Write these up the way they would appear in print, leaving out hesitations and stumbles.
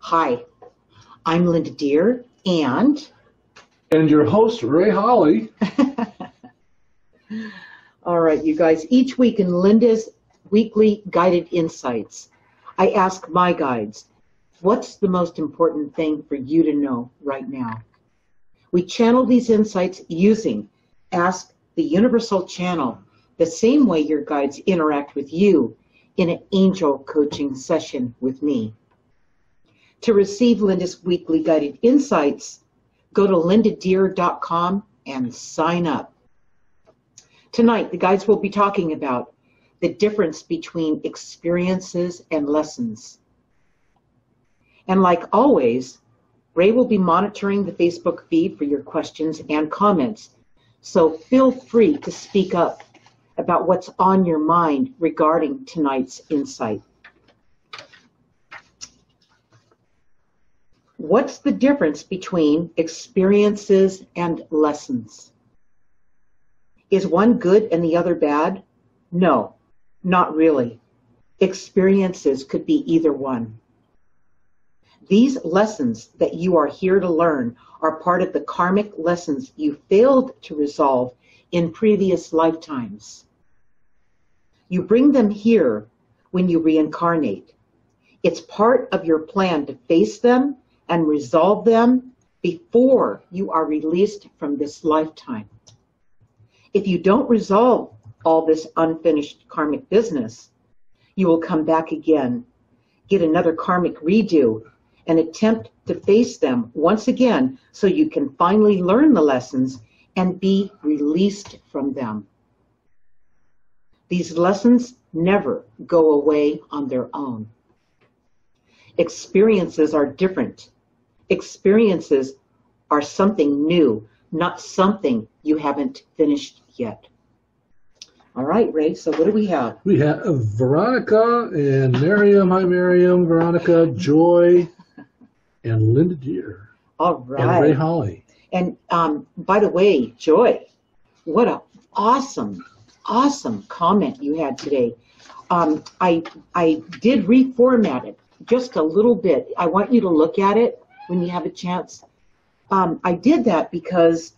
Hi, I'm Linda Deir, and your host, Ray Holly. all right, you guys, each week in Linda's weekly guided insights, I ask my guides, what's the most important thing for you to know right now? We channel these insights using Ask the Universal Channel, the same way your guides interact with you in an angel coaching session with me. To receive Linda's weekly guided insights, go to lindadeir.com and sign up. Tonight, the guides will be talking about the difference between experiences and lessons. And like always, Ray will be monitoring the Facebook feed for your questions and comments, so feel free to speak up about what's on your mind regarding tonight's insight. What's the difference between experiences and lessons? Is one good and the other bad? No, not really. Experiences could be either one. These lessons that you are here to learn are part of the karmic lessons you failed to resolve in previous lifetimes. You bring them here when you reincarnate. It's part of your plan to face them and resolve them before you are released from this lifetime. If you don't resolve all this unfinished karmic business, you will come back again, get another karmic redo, and attempt to face them once again so you can finally learn the lessons and be released from them. These lessons never go away on their own. Experiences are different. Experiences are something new, not something you haven't finished yet. All right, Ray, so what do we have? We have Veronica and Miriam. Hi, Miriam, Veronica, Joy, and Linda Deir. All right. And Ray Holly. And by the way, Joy, what an awesome comment you had today. I did reformat it just a little bit. I want you to look at it when you have a chance. I did that because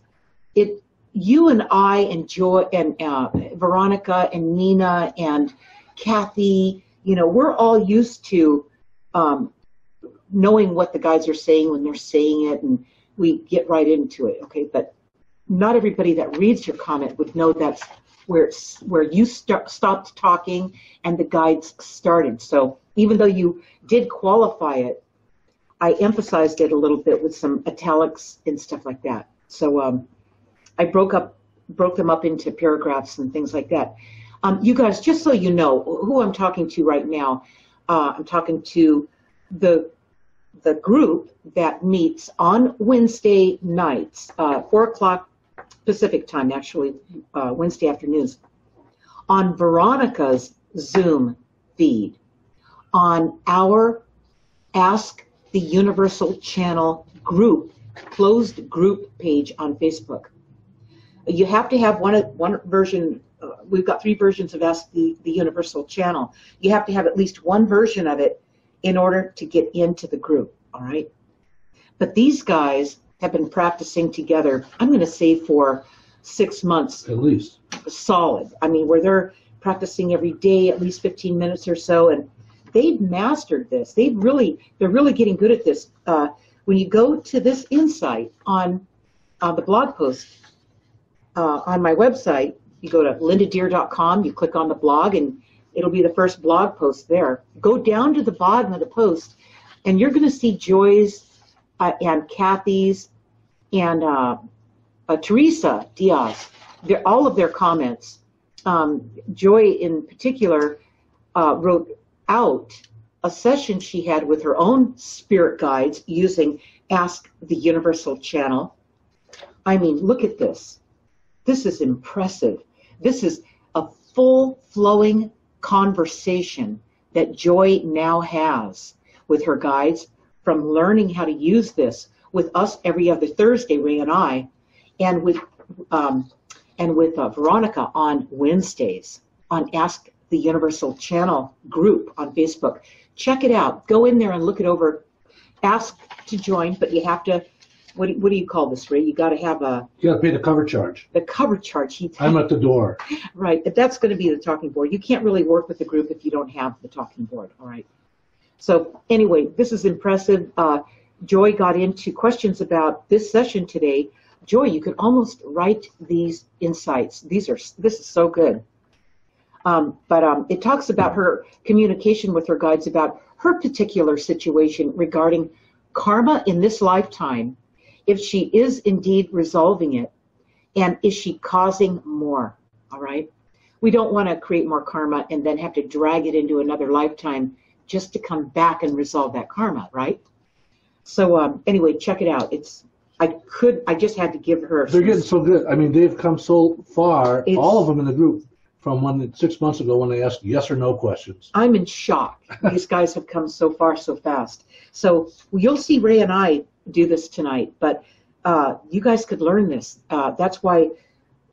you and I and Joy and Veronica and Nina and Kathy, we're all used to knowing what the guides are saying when they're saying it, and we get right into it, okay? But not everybody that reads your comment would know that's where you stopped talking and the guides started. So even though you did qualify it, I emphasized it a little bit with some italics and stuff like that. So I broke them up into paragraphs and things like that. You guys, just so you know who I'm talking to right now, I'm talking to the group that meets on Wednesday nights, 4 o'clock Pacific time, actually, Wednesday afternoons, on Veronica's Zoom feed, on our Ask the Universal Channel group, closed group page on Facebook. You have to have one version. We've got 3 versions of Ask the Universal Channel. You have to have at least one version of it in order to get into the group, all right? But these guys have been practicing together, I'm going to say for 6 months. At least. Solid. I mean, where they're practicing every day, at least 15 minutes or so, and they've mastered this. They're really getting good at this. When you go to this insight on the blog post on my website, you go to lindadeir.com, you click on the blog, and it'll be the first blog post there. Go down to the bottom of the post, and you're going to see Joy's and Kathy's and Teresa Diaz. All of their comments. Joy, in particular, wrote out a session she had with her own spirit guides using Ask the Universal Channel. I mean, look at this. This is impressive. This is a full-flowing conversation that Joy now has with her guides from learning how to use this with us every other Thursday, Ray and I, and with Veronica on Wednesdays on Ask the Universal Channel group on Facebook. Check it out. Go in there and look it over. ask to join, but you have to, what do you call this, Ray? You got to have You got to pay the cover charge. the cover charge. I'm at the door. Right, that's going to be the talking board. You can't really work with the group if you don't have the talking board, all right? So anyway, this is impressive. Joy got into questions about this session today. Joy, you could almost write these insights. This is so good. But it talks about her communication with her guides about her particular situation regarding karma in this lifetime, if she is indeed resolving it, and is she causing more, all right? We don't want to create more karma and then have to drag it into another lifetime just to come back and resolve that karma, right? So anyway, check it out. I just had to give her. They're getting so good. I mean, they've come so far, all of them in the group, from 6 months ago when they asked yes or no questions. I'm in shock. These guys have come so far so fast. So you'll see Ray and I do this tonight, but you guys could learn this. That's why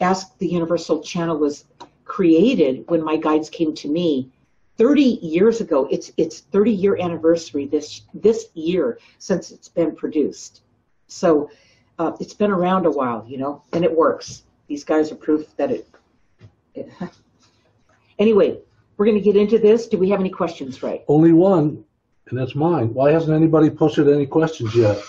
Ask the Universal channel was created when my guides came to me 30 years ago. It's 30-year anniversary this year since it's been produced. So it's been around a while, you know, and it works. These guys are proof that it Anyway, we're going to get into this. Do we have any questions, Ray? Only one, and that's mine. Why hasn't anybody posted any questions yet?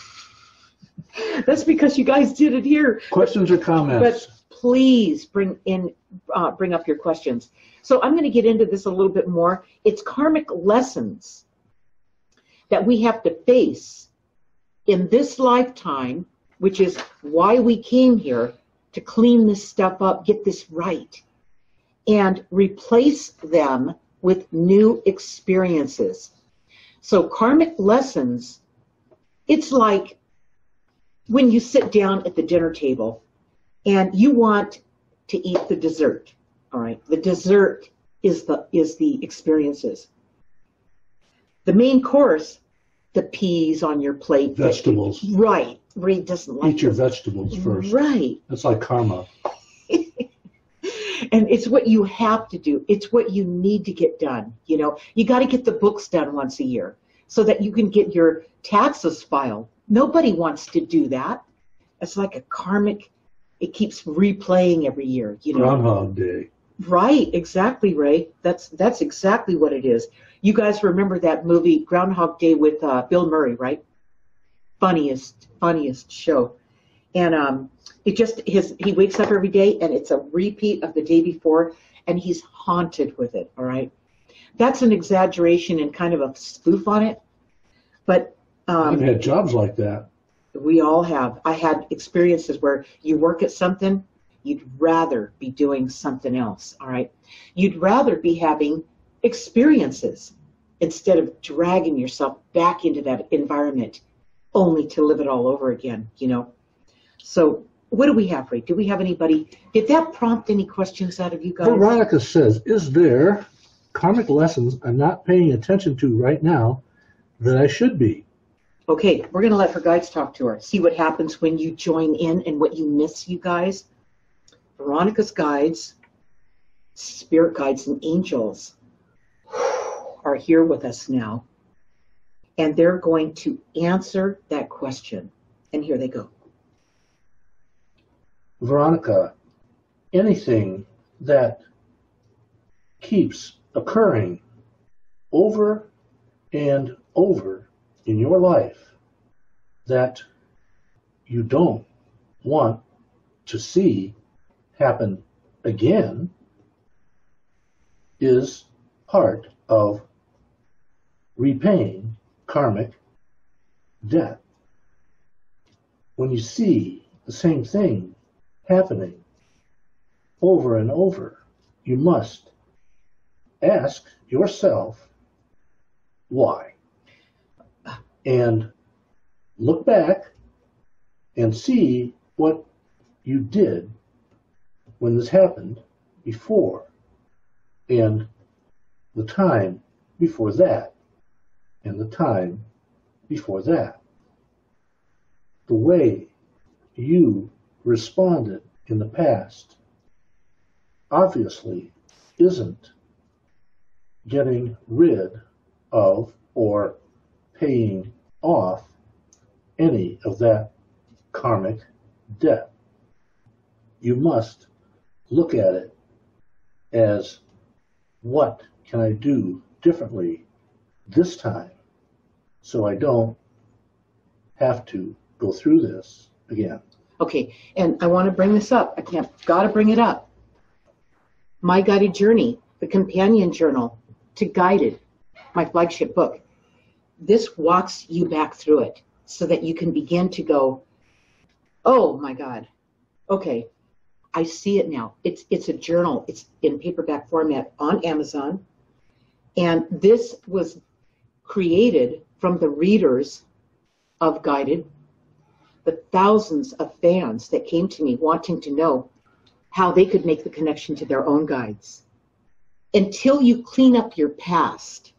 That's because you guys did it here. Questions or comments? But please bring up your questions. So I'm going to get into this a little bit more. It's karmic lessons that we have to face in this lifetime, which is why we came here, to clean this stuff up, get this right, and replace them with new experiences. So karmic lessons, it's like when you sit down at the dinner table and you want to eat the dessert, all right? The dessert is the experiences. The main course, the peas on your plate. Vegetables. Right. Ray doesn't like Eat your vegetables first. Right. That's like karma. And it's what you have to do. It's what you need to get done. You know, you got to get the books done once a year so that you can get your taxes filed. Nobody wants to do that. It's like a karmic, it keeps replaying every year, you know. Groundhog Day. Right, exactly, Ray. That's exactly what it is. You guys remember that movie Groundhog Day with Bill Murray, right? Funniest show. And he wakes up every day and it's a repeat of the day before, and he's haunted with it, all right? That's an exaggeration and kind of a spoof on it. But I've had jobs like that. We all have. I had experiences where you work at something, you'd rather be doing something else, all right? You'd rather be having experiences instead of dragging yourself back into that environment only to live it all over again, you know? So what do we have, Ray? Do we have anybody? Did that prompt any questions out of you guys? Veronica says, is there karmic lessons I'm not paying attention to right now that I should be? Okay, we're going to let her guides talk to her. See what happens when you join in and what you miss, you guys. Veronica's guides, spirit guides and angels are here with us now. And they're going to answer that question. And here they go. Veronica, anything that keeps occurring over and over in your life that you don't want to see happen again is part of repaying karmic debt. When you see the same thing happening over and over, you must ask yourself why, and look back and see what you did when this happened before, and the time before that, and the time before that. The way you responded in the past obviously isn't getting rid of or paying off any of that karmic debt. You must look at it as, what can I do differently this time so I don't have to go through this again? Okay, and I want to bring this up. Got to bring it up. My Guided Journey, the companion journal to Guided, my flagship book. This walks you back through it so that you can begin to go, oh my God, okay, I see it now. It's a journal. It's in paperback format on Amazon. And this was created from the readers of Guided, the thousands of fans that came to me wanting to know how they could make the connection to their own guides. Until you clean up your past,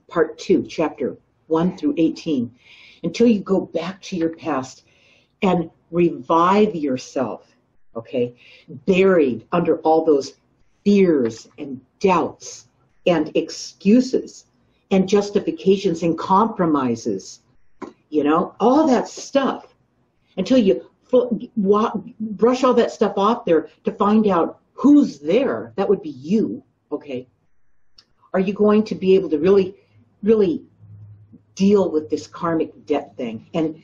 part 2, chapter 1 through 18, until you go back to your past and revive yourself, okay, buried under all those fears and doubts and excuses and justifications and compromises, you know, all that stuff, until you brush all that stuff off there to find out who's there. That would be you, okay? Are you going to be able to really, really deal with this karmic debt thing? And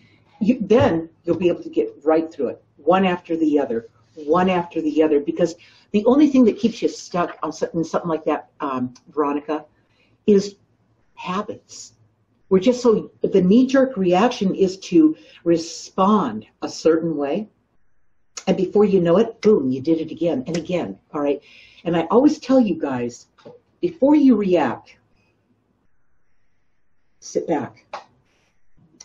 then you'll be able to get right through it, one after the other, because the only thing that keeps you stuck on something like that, Veronica, is habits. We're just so, the knee-jerk reaction is to respond a certain way, and before you know it, boom, you did it again and again, all right? And I always tell you guys, before you react, sit back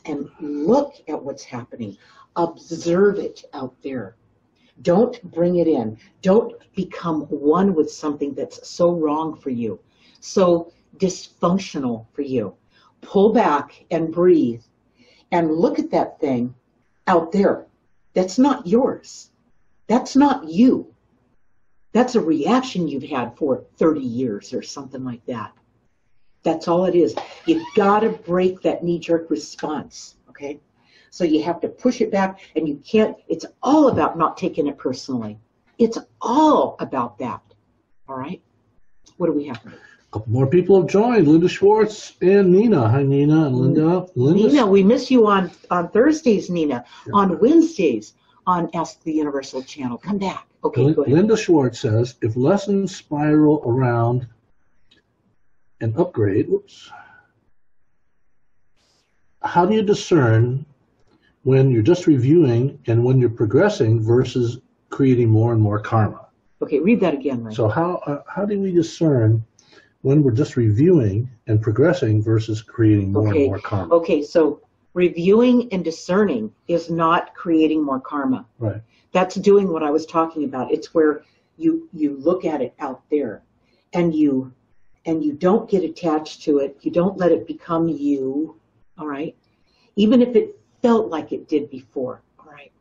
and look at what's happening. Observe it out there. Don't bring it in. Don't become one with something that's so wrong for you, so dysfunctional for you. Pull back and breathe and look at that thing out there. That's not yours. That's not you. That's a reaction you've had for 30 years or something like that. That's all it is. You've got to break that knee-jerk response, okay? So you have to push it back, and you can't, it's all about not taking it personally. It's all about that, all right? What do we have? A couple more people have joined. Linda Schwartz and Nina. Hi, Nina and Linda. Nina, we miss you on Thursdays, Nina. Yeah. On Wednesdays on Ask the Universal channel. Come back. Okay, go ahead. Linda Schwartz says, if lessons spiral around an upgrade, how do you discern when you're just reviewing and when you're progressing versus creating more and more karma? Okay, read that again, Ray. So how do we discern when we're just reviewing and progressing versus creating more and more karma? Okay, so reviewing and discerning is not creating more karma. Right. That's doing what I was talking about. It's where you look at it out there and you don't get attached to it. You don't let it become you, all right? Even if it felt like it did before, all right?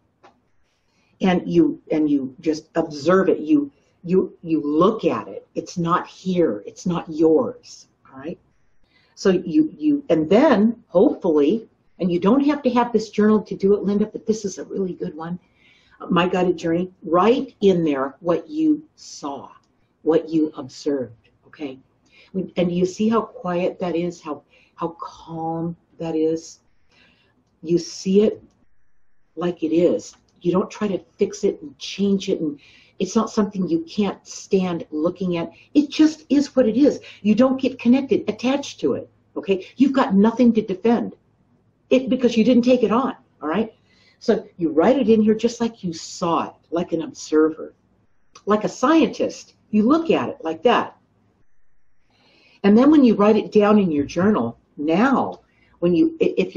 And you just observe it. You look at it. It's not here. It's not yours. All right. So and then hopefully, and you don't have to have this journal to do it, Linda, but this is a really good one. My Guided Journey. Write in there what you saw, what you observed. Okay. And you see how quiet that is, how calm that is. You see it like it is. You don't try to fix it and change it, and it's not something you can't stand looking at. It just is what it is. You don't get connected, attached to it, okay? You've got nothing to defend it because you didn't take it on, all right? So you write it in here just like you saw it, like an observer, like a scientist. You look at it like that. And then when you write it down in your journal, now, when if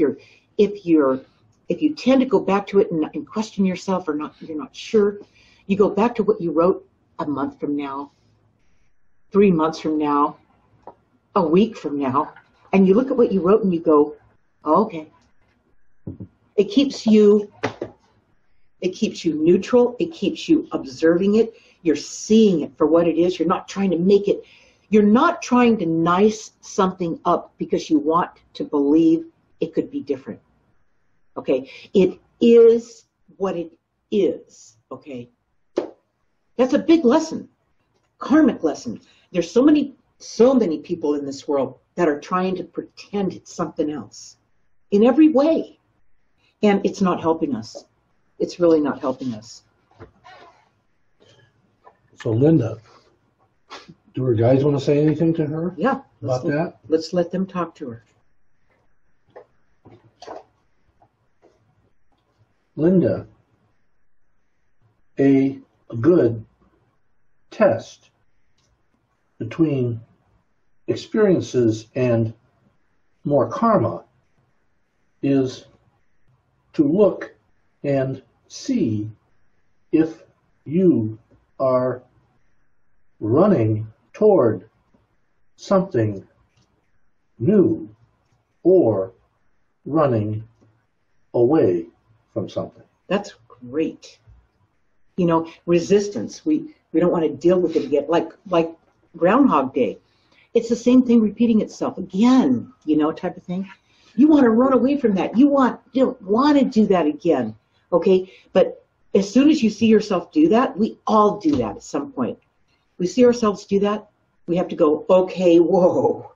you tend to go back to it and question yourself or you're not sure, you go back to what you wrote a month from now, 3 months from now, a week from now, and you look at what you wrote and you go, oh, okay. It keeps you neutral. It keeps you observing it. You're seeing it for what it is. You're not trying to make it, you're not trying to nice something up because you want to believe it could be different. Okay? It is what it is. Okay? That's a big lesson, karmic lesson. There's so many people in this world that are trying to pretend it's something else in every way. And it's not helping us. It's really not helping us. So Linda, do her guys want to say anything to her? Yeah. About that? Let's let them talk to her. Linda, a good test between experiences and more karma is to look and see if you are running toward something new or running away from something. That's great. You know, resistance. We don't want to deal with it again. Like Groundhog Day. It's the same thing repeating itself again, you know, type of thing. You want to run away from that. You don't want to do that again. Okay? But as soon as you see yourself do that, we all do that at some point. We see ourselves do that, we have to go, okay, whoa.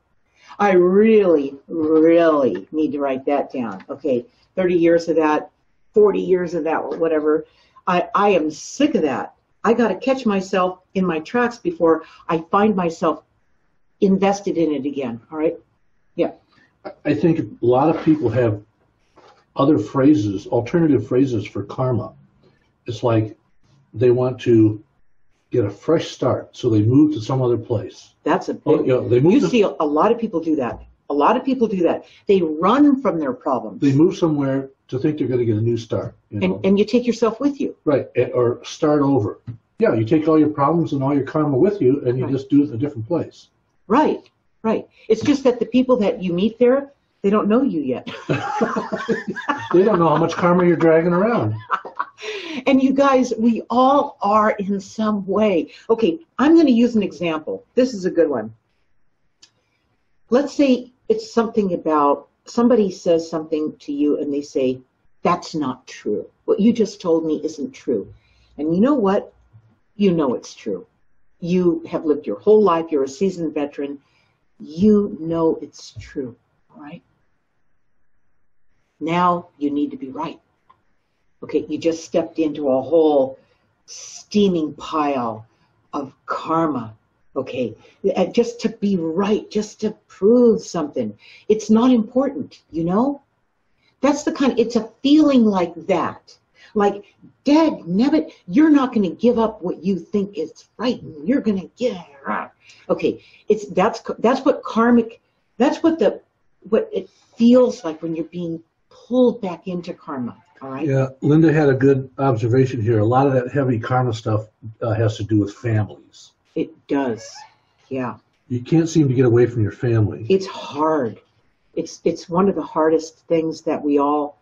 I really, really need to write that down. Okay, 30 years of that, 40 years of that, or whatever. I am sick of that. I got to catch myself in my tracks before I find myself invested in it again. All right? Yeah. I think a lot of people have other phrases, alternative phrases for karma. It's like they want to get a fresh start, so they move to some other place. That's a big. You see a lot of people do that. A lot of people do that. They run from their problems. They move somewhere to think they're going to get a new start. You know? And you take yourself with you. Right, or start over. Yeah, you take all your problems and all your karma with you, and you just do it in a different place. Right, right. It's just that the people that you meet there, they don't know you yet. They don't know how much karma you're dragging around. And you guys, we all are in some way. Okay, I'm going to use an example. This is a good one. Let's say it's something about, somebody says something to you and they say, that's not true. What you just told me isn't true. And you know what? You know it's true. You have lived your whole life. You're a seasoned veteran. You know it's true, all right? Now you need to be right. Okay, you just stepped into a whole steaming pile of karma, okay? Just to be right, just to prove something. It's not important, you know? That's the kind of, it's a feeling like that. Like, Dad, Nebbit, you're not going to give up what you think is right. You're going to get it right. Okay, that's what karmic, that's what it feels like when you're being pulled back into karma. All right. Yeah, Linda had a good observation here. A lot of that heavy karma stuff has to do with families. It does. Yeah. You can't seem to get away from your family. It's hard. It's one of the hardest things that we all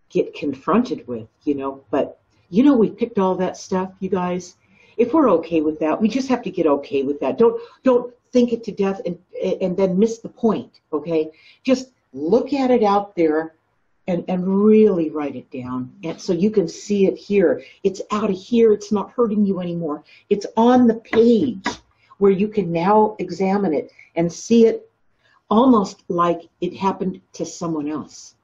get confronted with, you know. But, you know, we picked all that stuff, you guys. If we're okay with that, we just have to get okay with that. Don't think it to death and then miss the point, okay? Just look at it out there and really write it down. And so you can see it here. It's out of here. It's not hurting you anymore. It's on the page where you can now examine it and see it almost like it happened to someone else.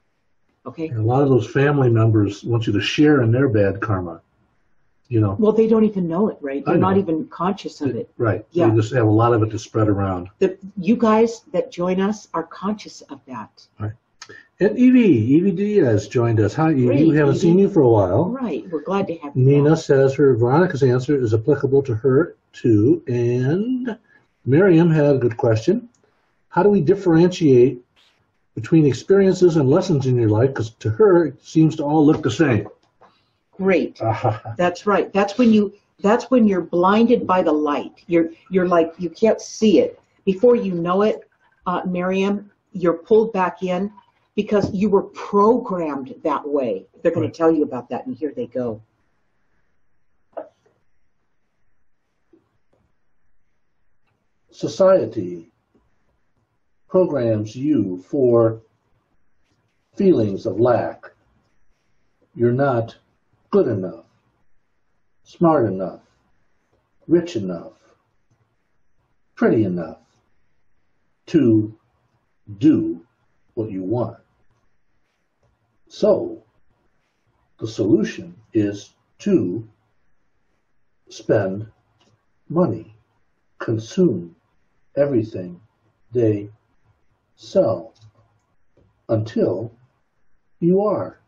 Okay? And a lot of those family members want you to share in their bad karma, you know. Well, they don't even know it, right? They're not even conscious of it. Right. Yeah. They just have a lot of it to spread around. You guys that join us are conscious of that. Right. And Evie Diaz joined us. Hi, Evie. Great, We haven't seen you for a while. Right. We're glad to have you. Nina says Veronica's answer is applicable to her too. And Miriam had a good question. How do we differentiate between experiences and lessons in your life? Because to her, it seems to all look the same. Great. That's right. That's when you're blinded by the light. You're like, you can't see it. Before you know it, Miriam, you're pulled back in because you were programmed that way. They're going to tell you about that, and here they go. Society programs you for feelings of lack, you're not good enough, smart enough, rich enough, pretty enough to do what you want. So the solution is to spend money, consume everything they sell until you are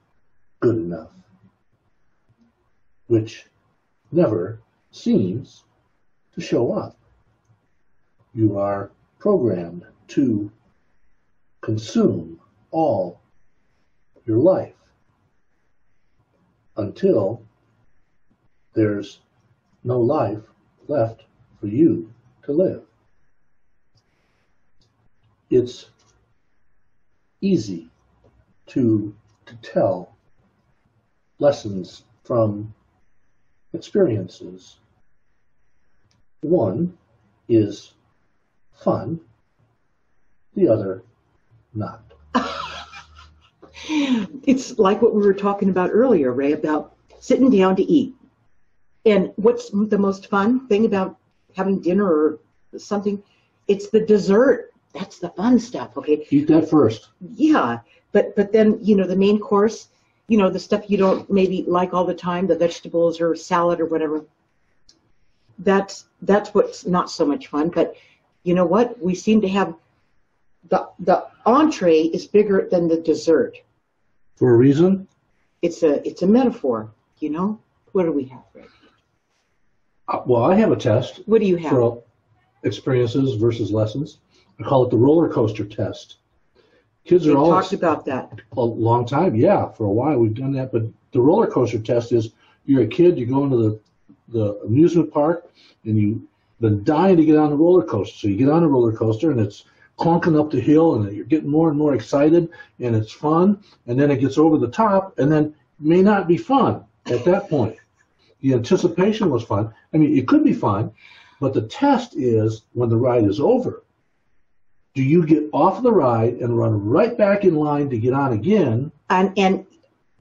good enough, which never seems to show up. You are programmed to consume all your life until there's no life left for you to live. It's easy to tell lessons from experiences. One is fun, the other not. It's like what we were talking about earlier, Ray, about sitting down to eat. And what's the most fun thing about having dinner or something? It's the dessert. That's the fun stuff, okay? Eat that first. Yeah, but then, the main course, the stuff you don't maybe like all the time, the vegetables or salad or whatever, that's what's not so much fun. But you know what? We seem to have the entree is bigger than the dessert. For a reason? It's a metaphor, What do we have, Ray? Well, I have a test. What do you have? For experiences versus lessons. I call it the roller coaster test. Kids are all talked about that a long time. Yeah, for a while we've done that. But the roller coaster test is you're a kid, you go into the amusement park, and you've been dying to get on the roller coaster. So you get on the roller coaster, and it's clunking up the hill, and you're getting more and more excited, and it's fun. And then it gets over the top, and then it may not be fun at that point. The anticipation was fun. I mean, it could be fun, but the test is when the ride is over. Do you get off the ride and run right back in line to get on again?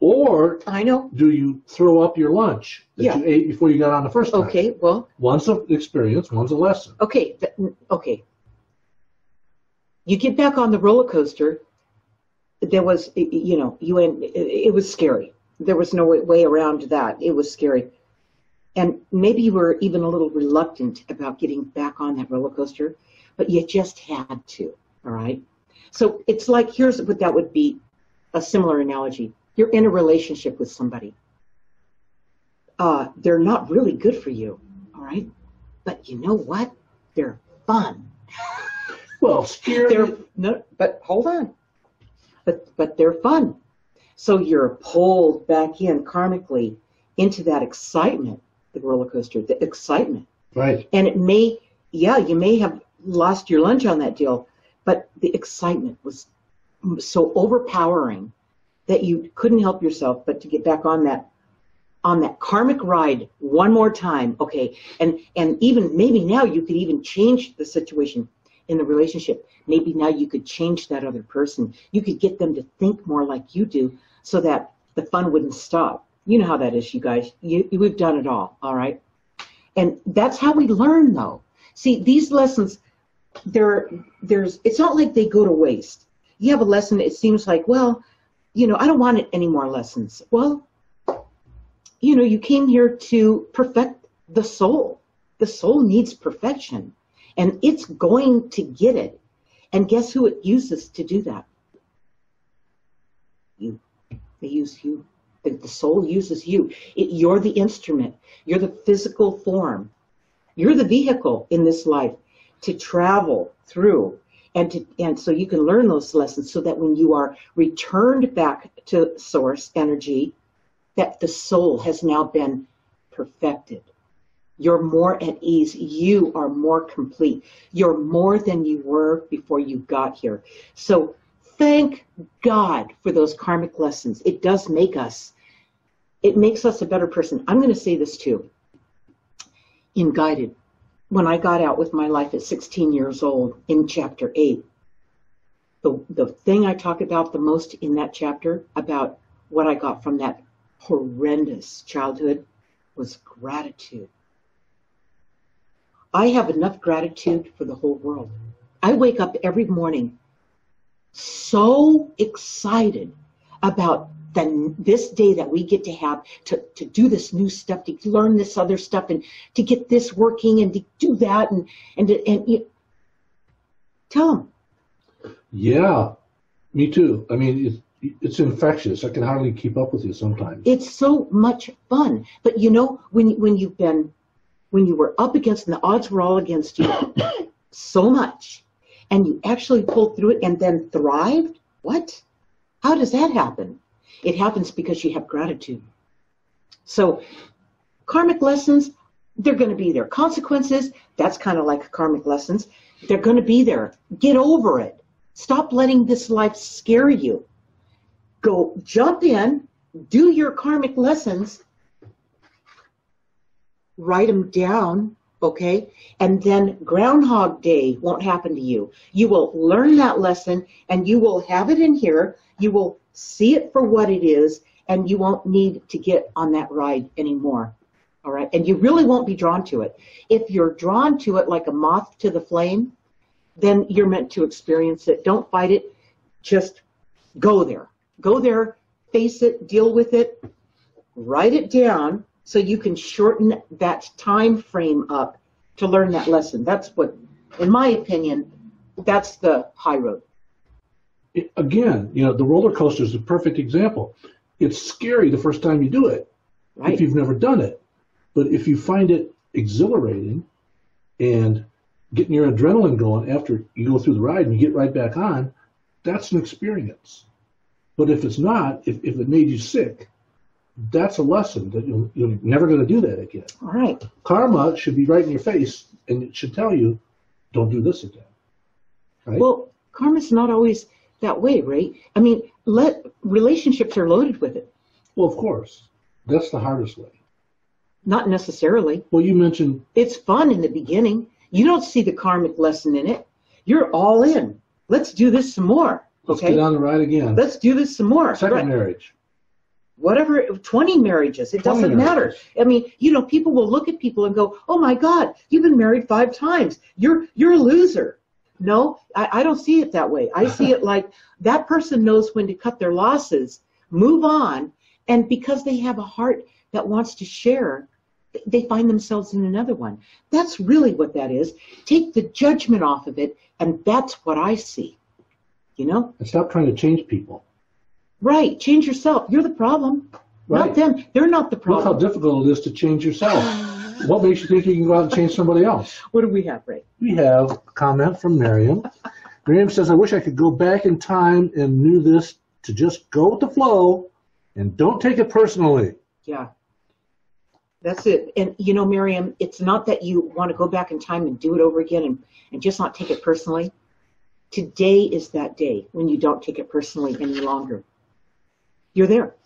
Or I know. Do you throw up your lunch that you ate before you got on the first time? Okay, well. One's an experience, one's a lesson. Okay, okay. You get back on the roller coaster. There was, it was scary. There was no way around that. It was scary. And maybe you were even a little reluctant about getting back on that roller coaster, but you just had to, all right? So it's like, here's what that would be, a similar analogy. You're in a relationship with somebody. They're not really good for you, all right? But you know what? They're fun. Well, scary. But hold on. But they're fun. So you're pulled back in karmically into that excitement, the roller coaster, the excitement. Right. And you may have lost your lunch on that deal, but the excitement was so overpowering that you couldn't help yourself but to get back on that karmic ride one more time. Okay. And even maybe now you could even change the situation in the relationship. Maybe now you could change that other person. You could get them to think more like you do so that the fun wouldn't stop. You know how that is, you guys. We've done it all right? And that's how we learn, though. See, these lessons, it's not like they go to waste. You have a lesson, it seems like, well, I don't want any more lessons. Well, you came here to perfect the soul. The soul needs perfection, and it's going to get it. And guess who it uses to do that? You. They use you. The soul uses you. You're the instrument. You're the physical form. You're the vehicle in this life to travel through, and so you can learn those lessons so that when you are returned back to source energy, that the soul has now been perfected. You're more at ease. You are more complete. You're more than you were before you got here. So thank God for those karmic lessons. It makes us a better person. I'm going to say this too. In Guided, when I got out with my life at 16 years old in chapter 8, the thing I talk about the most in that chapter about what I got from that horrendous childhood was gratitude. I have enough gratitude for the whole world. I wake up every morning so excited about this day that we get to have to do this new stuff, to learn this other stuff, and to get this working, and to do that, and tell them. Yeah, me too. I mean, it's infectious. I can hardly keep up with you sometimes. It's so much fun. But you know, when you were up against, and the odds were all against you so much, and you actually pulled through it and then thrived, what? How does that happen? It happens because you have gratitude. So karmic lessons, they're going to be there. Consequences, that's kind of like karmic lessons. They're going to be there. Get over it. Stop letting this life scare you. Go jump in, do your karmic lessons, write them down, okay? And then Groundhog Day won't happen to you. You will learn that lesson, and you will have it in here. You will see it for what it is, and you won't need to get on that ride anymore, all right? And you really won't be drawn to it. If you're drawn to it like a moth to the flame, then you're meant to experience it. Don't fight it. Just go there. Go there, face it, deal with it, write it down so you can shorten that time frame up to learn that lesson. That's what, in my opinion, that's the high road. Again, you know, the roller coaster is a perfect example. It's scary the first time you do it, right, if you've never done it. But if you find it exhilarating and getting your adrenaline going after you go through the ride and you get right back on, that's an experience. But if it's not, if it made you sick, that's a lesson that you're never going to do that again. All right. Karma should be right in your face, and it should tell you, don't do this again. Right? Well, karma's not always that way, right? I mean, relationships are loaded with it. Well, of course. That's the hardest way. Not necessarily. Well, you mentioned... It's fun in the beginning. You don't see the karmic lesson in it. You're all in. Let's do this some more. Let's okay? get on the ride again. Let's do this some more. Second marriage. Whatever, 20 marriages. It doesn't matter. I mean, you know, people will look at people and go, oh my God, you've been married 5 times. You're a loser. No, I don't see it that way. I see it like that person knows when to cut their losses, move on, and because they have a heart that wants to share, they find themselves in another one. That's really what that is. Take the judgment off of it, and that's what I see. You know? And stop trying to change people. Right. Change yourself. You're the problem. Right. Not them. They're not the problem. Look how difficult it is to change yourself. What makes you think you can go out and change somebody else? What do we have, Ray? We have a comment from Miriam. Miriam says, I wish I could go back in time and knew this to just go with the flow and don't take it personally. Yeah. That's it. And, you know, Miriam, it's not that you want to go back in time and do it over again and just not take it personally. Today is that day when you don't take it personally any longer. You're there.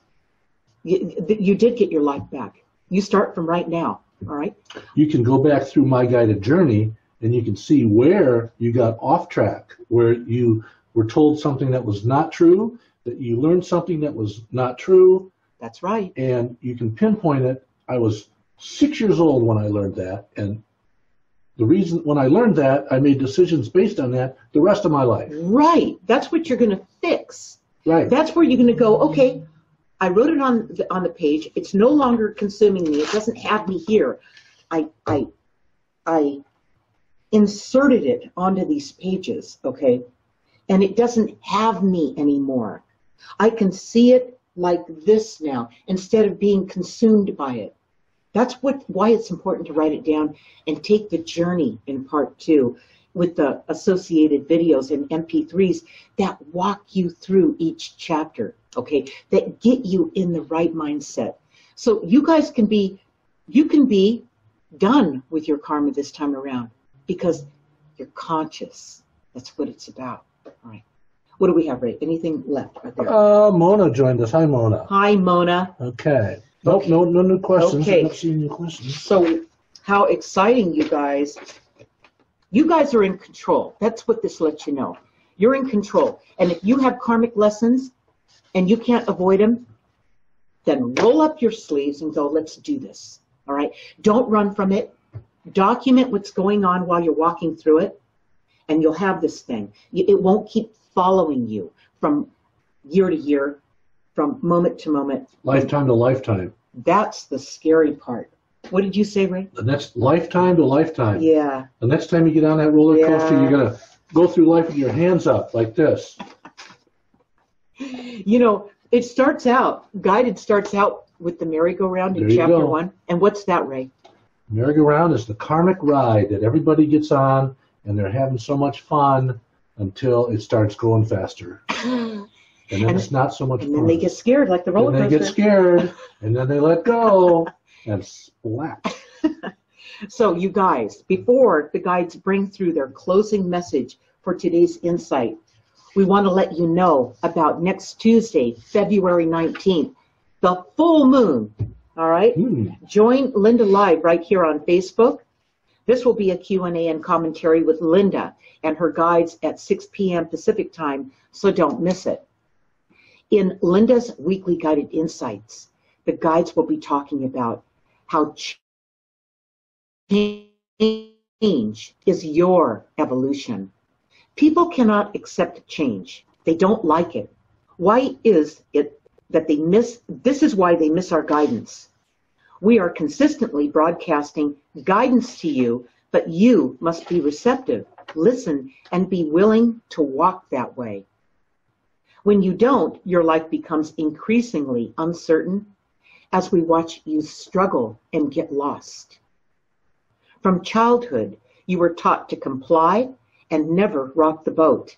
You did get your life back. You start from right now, all right? You can go back through My Guided Journey and you can see where you got off track, where you were told something that was not true, that you learned something that was not true. That's right. And you can pinpoint it. I was 6 years old when I learned that, and the reason when I learned that, I made decisions based on that the rest of my life. Right. That's what you're going to fix. Right. That's where you're going to go, okay, I wrote it on the page. It's no longer consuming me. It doesn't have me here. I inserted it onto these pages, okay, and it doesn't have me anymore. I can see it like this now instead of being consumed by it. That's why it's important to write it down and take the journey in part 2 with the associated videos and MP3s that walk you through each chapter, okay, that get you in the right mindset. So you guys can be done with your karma this time around because you're conscious. That's what it's about. All right. What do we have, Ray? Anything left right there? Mona joined us. Hi, Mona. Hi, Mona. Okay. Nope, okay. No new questions. Okay. I'm not seeing new questions. So how exciting, you guys. You guys are in control. That's what this lets you know. You're in control. And if you have karmic lessons and you can't avoid them, then roll up your sleeves and go, let's do this. All right? Don't run from it. Document what's going on while you're walking through it, and you'll have this thing. It won't keep following you from year to year, from moment to moment. Lifetime to lifetime. That's the scary part. What did you say, Ray? The next lifetime to lifetime. Yeah. The next time you get on that roller coaster, you're going to go through life with your hands up like this. You know, it starts out, guided starts out with the merry-go-round in chapter 1. And what's that, Ray? Merry-go-round is the karmic ride that everybody gets on, and they're having so much fun until it starts going faster. And then it's not so much fun. And then they get scared like the roller coaster. And they get scared, and then they let go, and splat. So, you guys, before the guides bring through their closing message for today's insight, we want to let you know about next Tuesday, February 19th, the full moon. All right? Join Linda live right here on Facebook. This will be a Q&A and commentary with Linda and her guides at 6 p.m. Pacific time, so don't miss it. In Linda's weekly guided insights, the guides will be talking about how change is your evolution. People cannot accept change. They don't like it. Why is it that they miss? This is why they miss our guidance. We are consistently broadcasting guidance to you, but you must be receptive, listen, and be willing to walk that way. When you don't, your life becomes increasingly uncertain as we watch you struggle and get lost. From childhood, you were taught to comply and never rock the boat.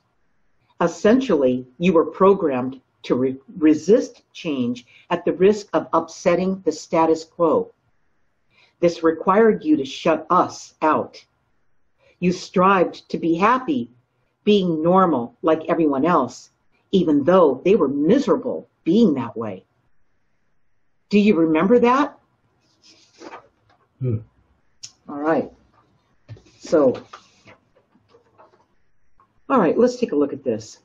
Essentially, you were programmed to resist change at the risk of upsetting the status quo. This required you to shut us out. You strived to be happy, being normal like everyone else, even though they were miserable being that way. Do you remember that? All right. So, all right, let's take a look at this.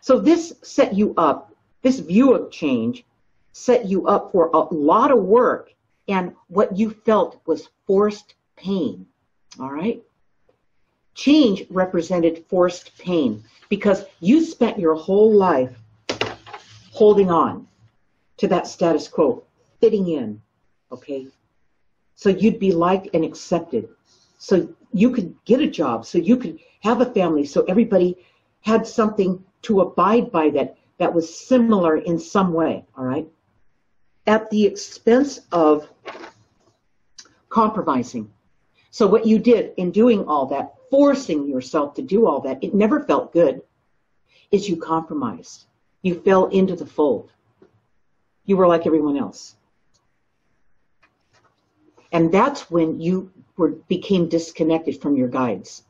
So this set you up, this view of change set you up for a lot of work, and what you felt was forced pain. All right? Change represented forced pain because you spent your whole life holding on to that status quo, fitting in, okay? So you'd be liked and accepted. So you could get a job, so you could have a family, so everybody had something to abide by that was similar in some way, all right? At the expense of compromising. So what you did in doing all that, forcing yourself to do all that, it never felt good, is you compromised. You fell into the fold. You were like everyone else. And that's when you became disconnected from your guides.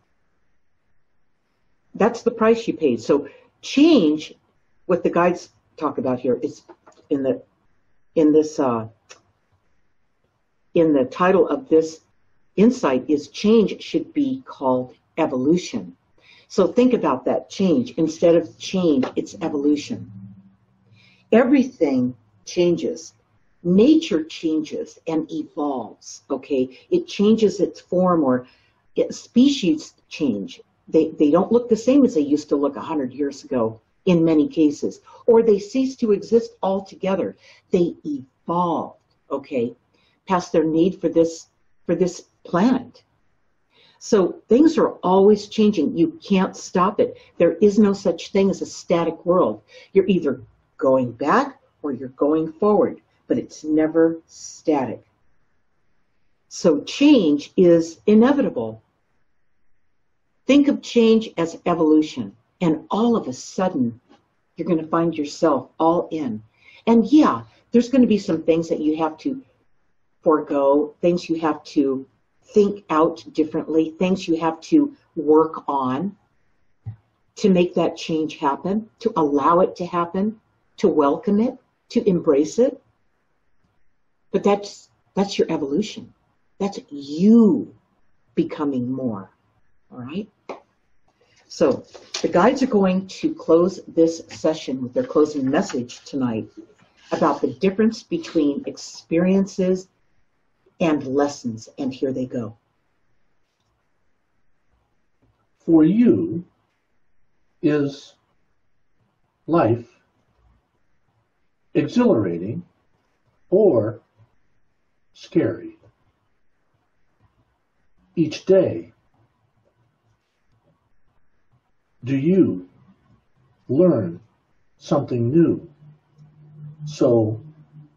That's the price you paid. So change, what the guides talk about here, is in the title of this insight is change should be called evolution. So think about that, change. Instead of change, it's evolution. Everything changes. Nature changes and evolves, okay? It changes its form, or species change. They don't look the same as they used to look 100 years ago in many cases, or they cease to exist altogether. They evolved, okay, past their need for this planet. So things are always changing. You can't stop it. There is no such thing as a static world. You're either going back or you're going forward, but it's never static. So change is inevitable. Think of change as evolution, and all of a sudden, you're going to find yourself all in. And yeah, there's going to be some things that you have to forego, things you have to think out differently, things you have to work on to make that change happen, to allow it to happen, to welcome it, to embrace it. But that's your evolution. That's you becoming more. All right? So the guides are going to close this session with their closing message tonight. about the difference between experiences and lessons, and here they go. For you, is life exhilarating or scary? Each day, do you learn something new so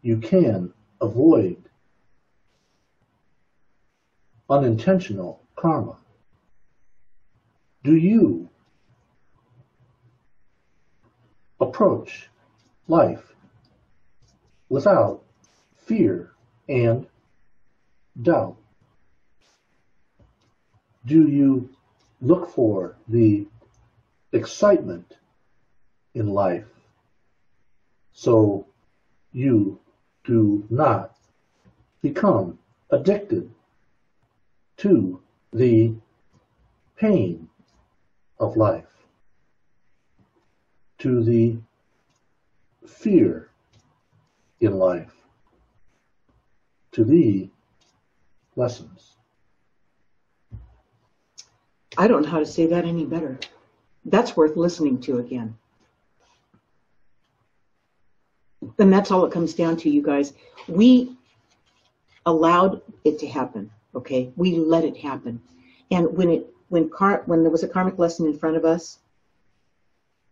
you can avoid unintentional karma? Do you approach life without fear and doubt? Do you look for the excitement in life so you do not become addicted to the pain of life, to the fear in life, to the lessons? I don't know how to say that any better. That's worth listening to again. And that's all it comes down to, you guys. We allowed it to happen, okay? We let it happen. And when there was a karmic lesson in front of us,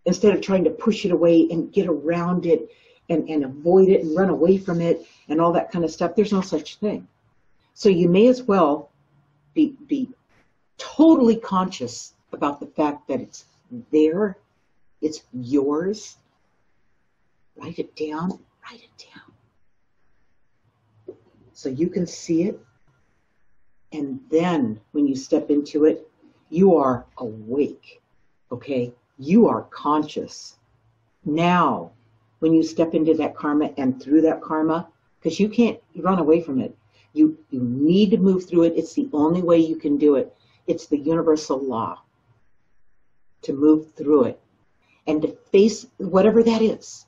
instead of trying to push it away and get around it and avoid it and run away from it and all that kind of stuff, there's no such thing. So you may as well be totally conscious about the fact that it's there, it's yours. Write it down, write it down. So you can see it, and then when you step into it, you are awake, okay? You are conscious. Now, when you step into that karma and through that karma, because you can't run away from it. You need to move through it. It's the only way you can do it. It's the universal law to move through it and to face whatever that is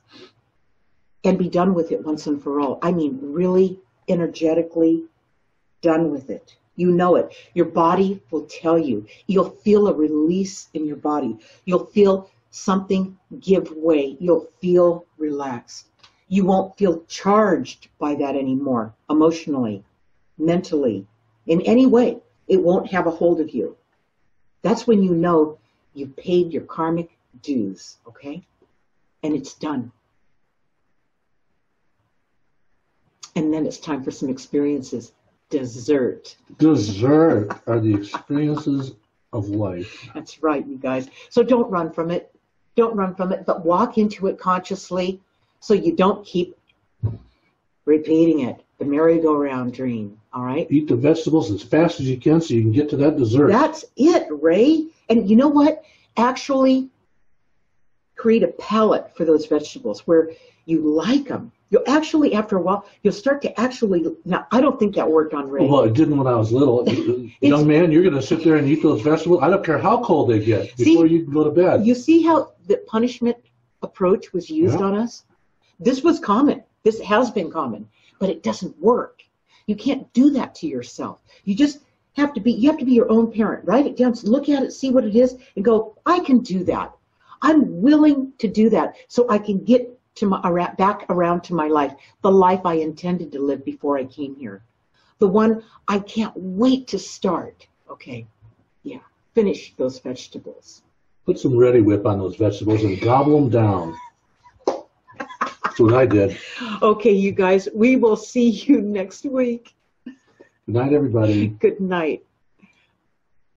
and be done with it once and for all. I mean, really energetically done with it. You know it. Your body will tell you. You'll feel a release in your body. You'll feel something give way. You'll feel relaxed. You won't feel charged by that anymore, emotionally, mentally, in any way. It won't have a hold of you. That's when you know you've paid your karmic dues, okay? And it's done. And then it's time for some experiences. Dessert. Dessert are the experiences of life. That's right, you guys. So don't run from it. Don't run from it, but walk into it consciously so you don't keep repeating it. The merry-go-round dream, all right? Eat the vegetables as fast as you can so you can get to that dessert. That's it, Ray. And you know what? Actually create a palate for those vegetables where you like them. You'll actually, after a while, you'll start to actually, now, I don't think that worked on Ray. Well, it didn't when I was little. Young man, you're going to sit there and eat those vegetables? I don't care how cold they get before you can go to bed. You see how the punishment approach was used on us? This was common. This has been common, but it doesn't work. You can't do that to yourself. You just have to be your own parent. Write it down, look at it, see what it is, and go, I can do that. I'm willing to do that so I can get to back around to my life, the life I intended to live before I came here, the one I can't wait to start. Okay, yeah, finish those vegetables. Put some Ready Whip on those vegetables and gobble them down. That's what I did. Okay, you guys, we will see you next week. Good night, everybody. Good night.